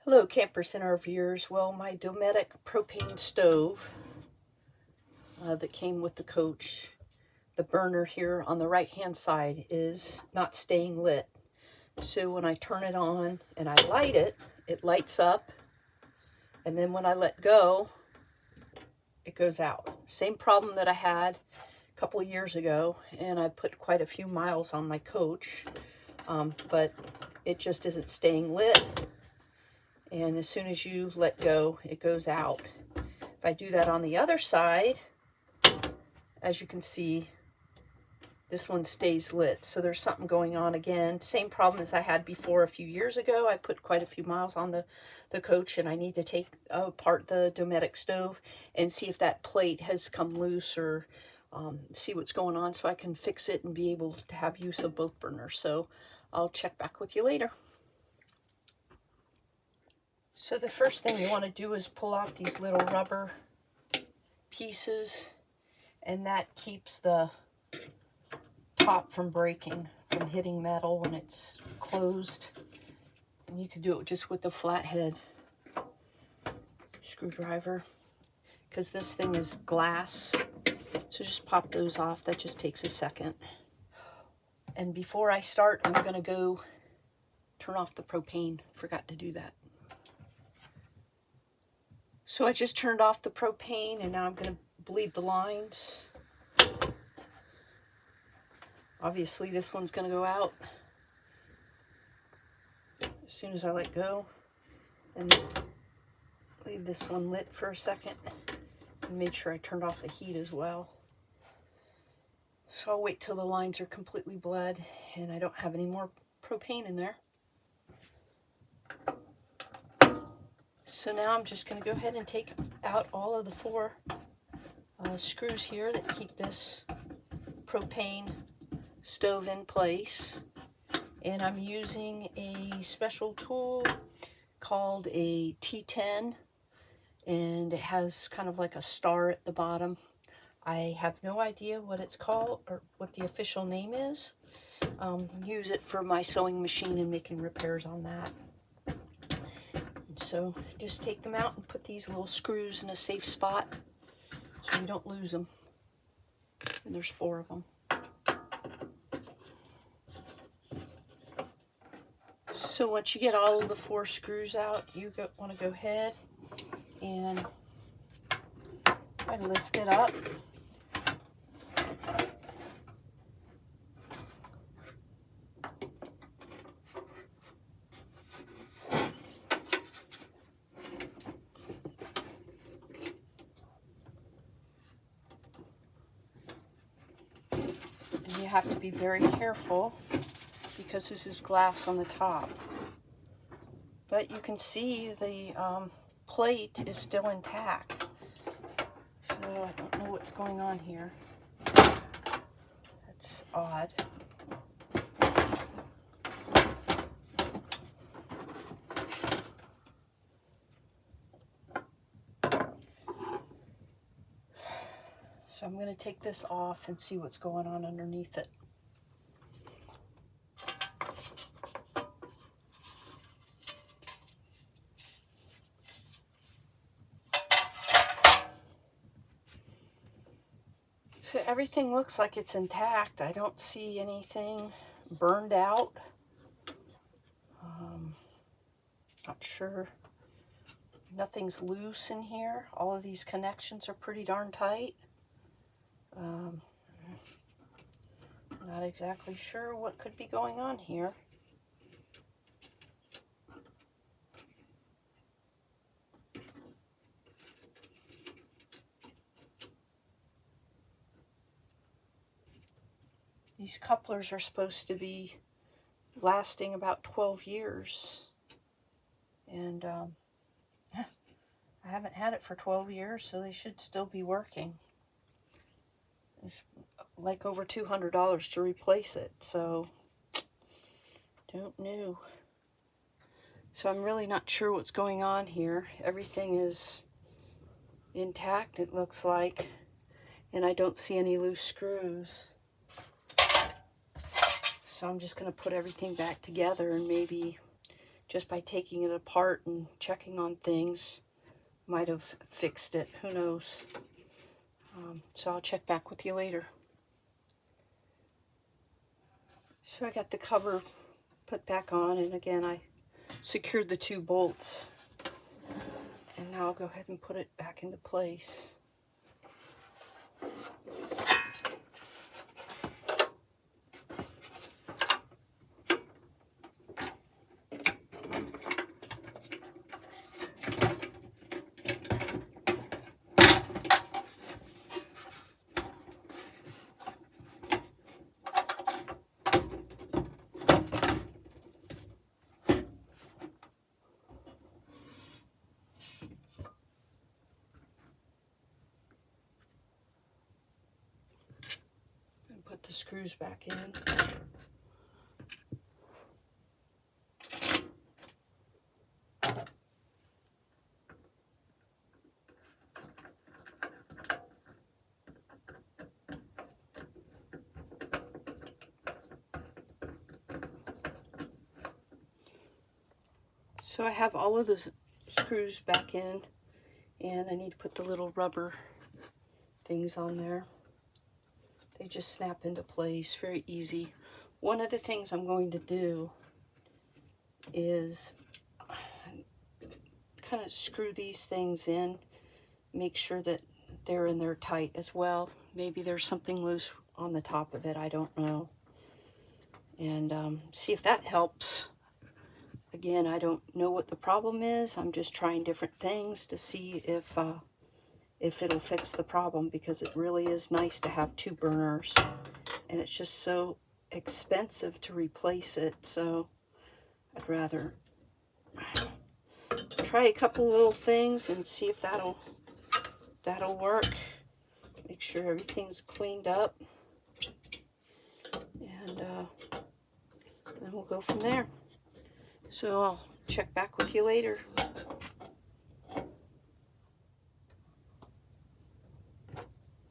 Hello campers and RVers. Well, my Dometic propane stove that came with the coach, the burner here on the right hand side is not staying lit. So when I turn it on and I light it, it lights up, and then when I let go, it goes out. Same problem that I had a couple of years ago, and I put quite a few miles on my coach, but it just isn't staying lit. And as soon as you let go, it goes out. If I do that on the other side, as you can see, this one stays lit. So there's something going on again. Same problem as I had before a few years ago. I put quite a few miles on the coach, and I need to take apart the Dometic stove and see if that plate has come loose, or see what's going on so I can fix it and be able to have use of both burners. So I'll check back with you later. So the first thing you want to do is pull off these little rubber pieces, and that keeps the top from breaking, from hitting metal when it's closed. And you can do it just with a flathead screwdriver, because this thing is glass. So just pop those off. That just takes a second. And before I start, I'm going to go turn off the propane. Forgot to do that. So I just turned off the propane, and now I'm going to bleed the lines. Obviously this one's going to go out as soon as I let go, and leave this one lit for a second, and made sure I turned off the heat as well. So I'll wait till the lines are completely bled and I don't have any more propane in there. So now I'm just going to go ahead and take out all of the four screws here that keep this propane stove in place. And I'm using a special tool called a T10, and it has kind of like a star at the bottom. I have no idea what it's called or what the official name is. Use it for my sewing machine and making repairs on that. So just take them out and put these little screws in a safe spot so you don't lose them. And there's 4 of them. So once you get all of the 4 screws out, you want to go ahead and try to lift it up. You have to be very careful because this is glass on the top. But you can see the plate is still intact. So I don't know what's going on here. That's odd. So I'm going to take this off and see what's going on underneath it. So everything looks like it's intact. I don't see anything burned out. Not sure. Nothing's loose in here. All of these connections are pretty darn tight. Not exactly sure what could be going on here. These couplers are supposed to be lasting about 12 years. And I haven't had it for 12 years, so they should still be working. It's like over $200 to replace it, so don't know. So I'm really not sure what's going on here. Everything is intact, it looks like. and I don't see any loose screws. So I'm just going to put everything back together, and maybe just by taking it apart and checking on things might have fixed it. Who knows? So I'll check back with you later. So I got the cover put back on, and again I secured the 2 bolts, and now I'll go ahead and put it back into place. Put the screws back in. So I have all of the screws back in, and I need to put the little rubber things on there. They just snap into place, very easy. One of the things I'm going to do is kind of screw these things in, make sure that they're in there tight as well. Maybe there's something loose on the top of it, I don't know. And see if that helps. Again, I don't know what the problem is. I'm just trying different things to see if it'll fix the problem, because it really is nice to have 2 burners, and it's just so expensive to replace it. So I'd rather try a couple little things and see if that'll work. Make sure everything's cleaned up, and then we'll go from there. So I'll check back with you later.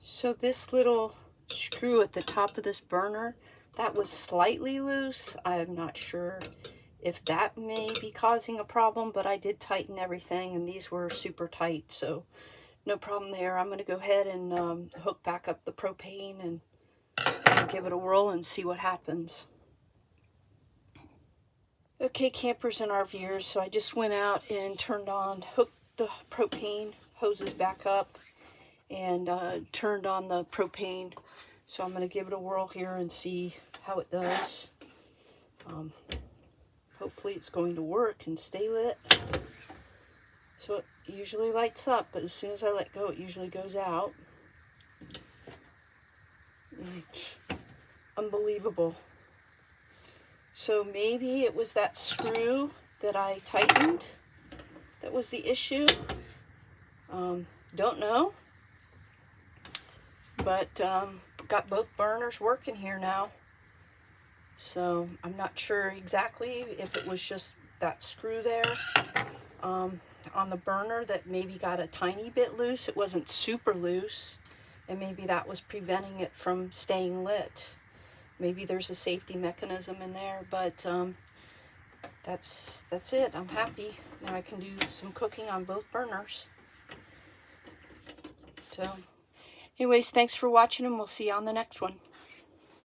So this little screw at the top of this burner, that was slightly loose. I'm not sure if that may be causing a problem, but I did tighten everything, and these were super tight, so no problem there. I'm going to go ahead and hook back up the propane and give it a whirl and see what happens. Okay, campers and RVers, so I just went out and hooked the propane hoses back up, and turned on the propane. So I'm going to give it a whirl here and see how it does. Hopefully it's going to work and stay lit. So it usually lights up, but as soon as I let go, it usually goes out. Unbelievable. So maybe it was that screw that I tightened that was the issue. Don't know. But got both burners working here now. So I'm not sure exactly if it was just that screw there on the burner that maybe got a tiny bit loose. It wasn't super loose, and maybe that was preventing it from staying lit. Maybe there's a safety mechanism in there, but that's it. I'm happy. Now I can do some cooking on both burners. So anyways, thanks for watching, and we'll see you on the next one.